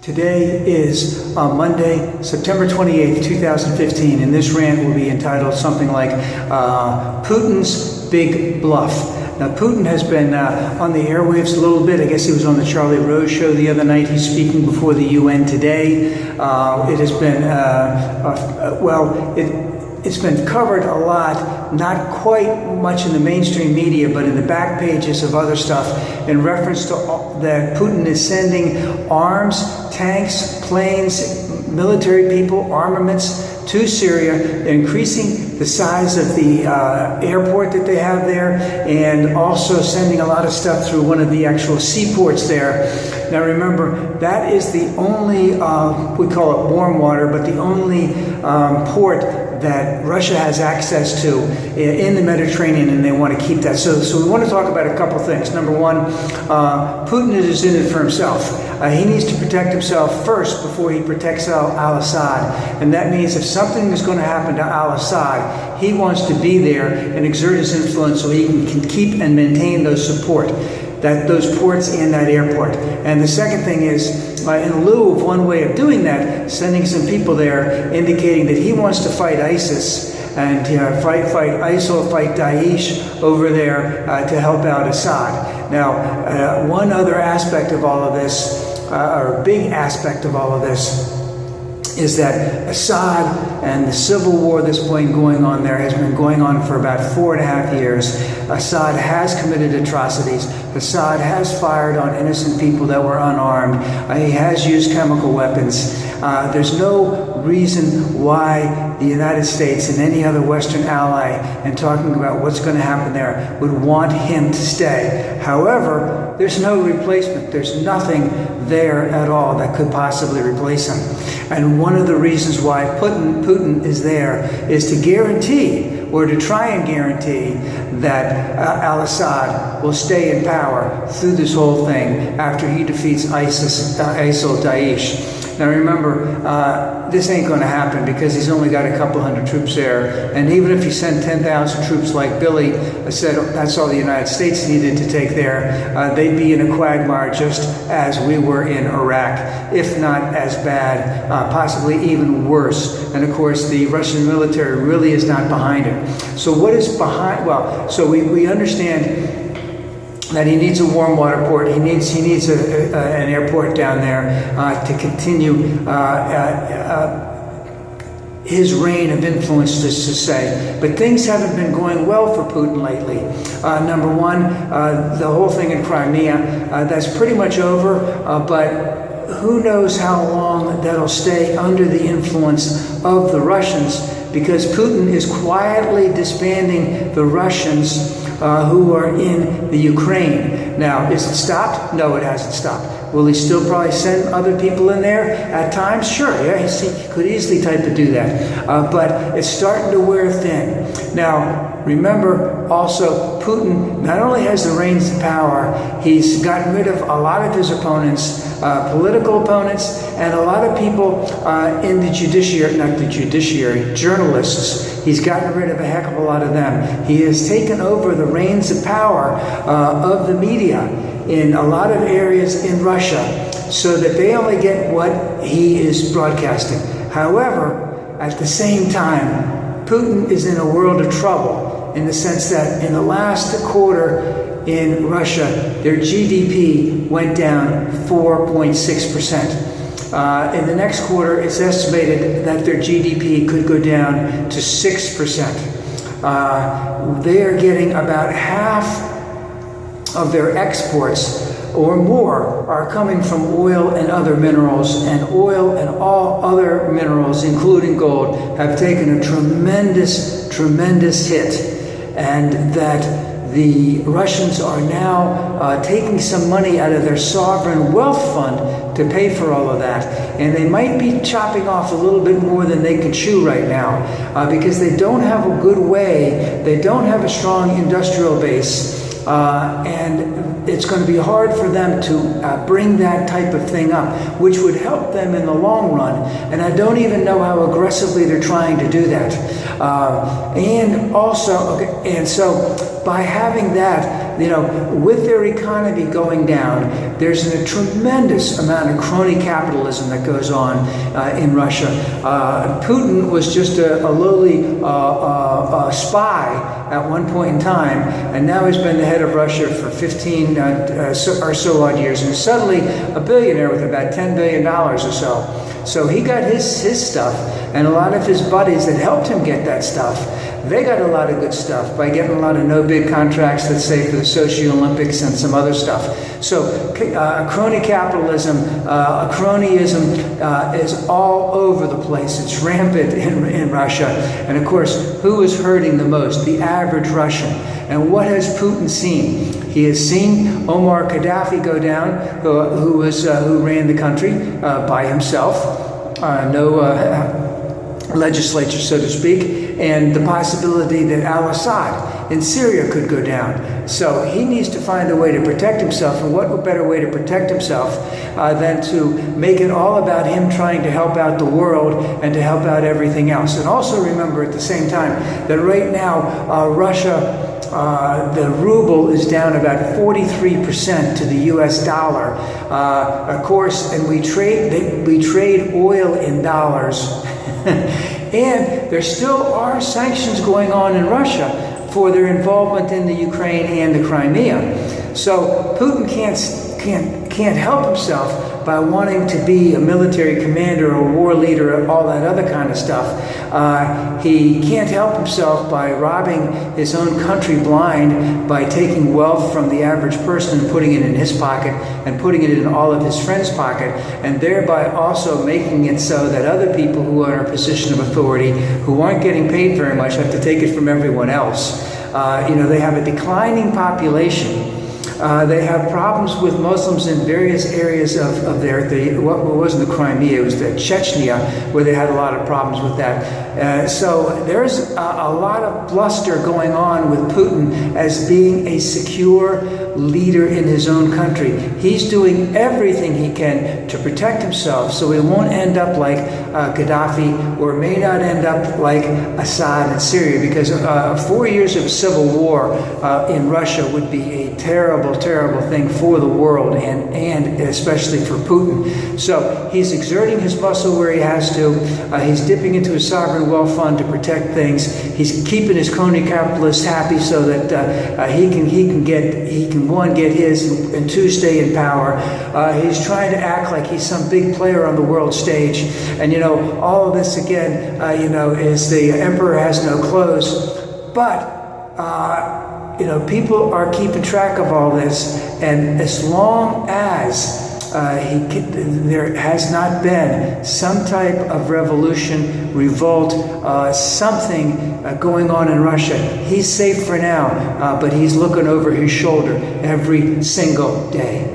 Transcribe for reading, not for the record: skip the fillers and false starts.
Today is Monday, September 28th, 2015, and this rant will be entitled something like Putin's Big Bluff. Now, Putin has been on the airwaves a little bit. I guess he was on the Charlie Rose show the other night. He's speaking before the UN today. It has been, it's been covered a lot, not quite much in the mainstream media, but in the back pages of other stuff, in reference to that Putin is sending arms, tanks, planes, military people, armaments to Syria, increasing the size of the airport that they have there, and also sending a lot of stuff through one of the actual seaports there. Now remember, that is the only, we call it warm water, but the only port that Russia has access to in the Mediterranean, and they want to keep that. So we want to talk about a couple things. Number one, Putin is in it for himself. He needs to protect himself first before he protects al-Assad. And that means if something is going to happen to al-Assad, he wants to be there and exert his influence so he can keep and maintain those support, those ports and that airport. And the second thing is, in lieu of one way of doing that, sending some people there, indicating that he wants to fight ISIS and fight ISIL, fight Daesh over there to help out Assad. Now, one other aspect of all of this, or a big aspect of all of this, is that Assad and the civil war that's been going on there has been going on for about 4.5 years. Assad has committed atrocities. Assad has fired on innocent people that were unarmed. He has used chemical weapons. There's no reason why the United States and any other Western ally, and talking about what's going to happen there, would want him to stay. However, there's no replacement. There's nothing there at all that could possibly replace him. And one of the reasons why Putin is there is to guarantee, or to try and guarantee, that al-Assad will stay in power through this whole thing after he defeats ISIL, Daesh. Now remember, this ain't going to happen because he's only got a couple hundred troops there. And even if you send 10,000 troops like Billy said, that's all the United States needed to take there, they'd be in a quagmire just as we were in Iraq, if not as bad, possibly even worse. And of course, the Russian military really is not behind it. So what is behind? Well, so we understand that he needs a warm water port. He needs an airport down there to continue his reign of influence, just to say. But things haven't been going well for Putin lately. Number one, the whole thing in Crimea, that's pretty much over, but who knows how long that'll stay under the influence of the Russians, because Putin is quietly disbanding the Russians who are in the Ukraine. Now, is it stopped? No, it hasn't stopped. Will he still probably send other people in there at times? Sure, yeah, he could easily type to do that. But it's starting to wear thin. Now, remember also, Putin not only has the reins of power, he's gotten rid of a lot of his opponents, political opponents, and a lot of people in the judiciary, not the judiciary, journalists. He's gotten rid of a heck of a lot of them. He has taken over the reins of power of the media in a lot of areas in Russia, so that they only get what he is broadcasting. However, at the same time, Putin is in a world of trouble, in the sense that in the last quarter in Russia, their GDP went down 4.6%. In the next quarter, it's estimated that their GDP could go down to 6%. They are getting about half of their exports or more are coming from oil and other minerals, and oil and all other minerals, including gold, have taken a tremendous hit, and that the Russians are now taking some money out of their sovereign wealth fund to pay for all of that. And they might be chopping off a little bit more than they can chew right now, because they don't have a good way, they don't have a strong industrial base and it's going to be hard for them to bring that type of thing up, which would help them in the long run. And I don't even know how aggressively they're trying to do that. And also, and so by having that, with their economy going down, there's a tremendous amount of crony capitalism that goes on in Russia. Putin was just a lowly spy at one point in time, and now he's been the head of Russia for 15 or so odd years, and suddenly a billionaire with about $10 billion or so. So he got his stuff, and a lot of his buddies that helped him get that stuff, they got a lot of good stuff by getting a lot of no-bid contracts, let's say, for the Sochi Olympics and some other stuff. So crony capitalism, cronyism is all over the place. It's rampant in Russia. And of course, who is hurting the most? The average Russian. And what has Putin seen? He has seen Omar Gaddafi go down, who ran the country by himself, no legislature, so to speak, and the possibility that al-Assad in Syria could go down. So he needs to find a way to protect himself, and what better way to protect himself than to make it all about him trying to help out the world and to help out everything else. And also remember at the same time that right now Russia, the ruble is down about 43% to the U.S. dollar. Of course, and we trade oil in dollars. And there still are sanctions going on in Russia for their involvement in the Ukraine and the Crimea. So Putin can't help himself by wanting to be a military commander or war leader or all that other kind of stuff. He can't help himself by robbing his own country blind by taking wealth from the average person and putting it in his pocket and putting it in all of his friends' pocket, and thereby also making it so that other people who are in a position of authority, who aren't getting paid very much, have to take it from everyone else. They have a declining population. They have problems with Muslims in various areas of what wasn't the Crimea, it was the Chechnya, where they had a lot of problems with that. So there's a lot of bluster going on with Putin as being a secure leader in his own country. He's doing everything he can to protect himself so he won't end up like Gaddafi, or may not end up like Assad in Syria, because 4 years of civil war in Russia would be a terrible thing for the world, and especially for Putin. So he's exerting his muscle where he has to. He's dipping into his sovereign wealth fund to protect things. He's keeping his crony capitalists happy so that he can get his, and two, stay in power. He's trying to act like he's some big player on the world stage, and all of this again, is the emperor has no clothes, but. People are keeping track of all this, and as long as there has not been some type of revolution, revolt, something going on in Russia, he's safe for now, but he's looking over his shoulder every single day.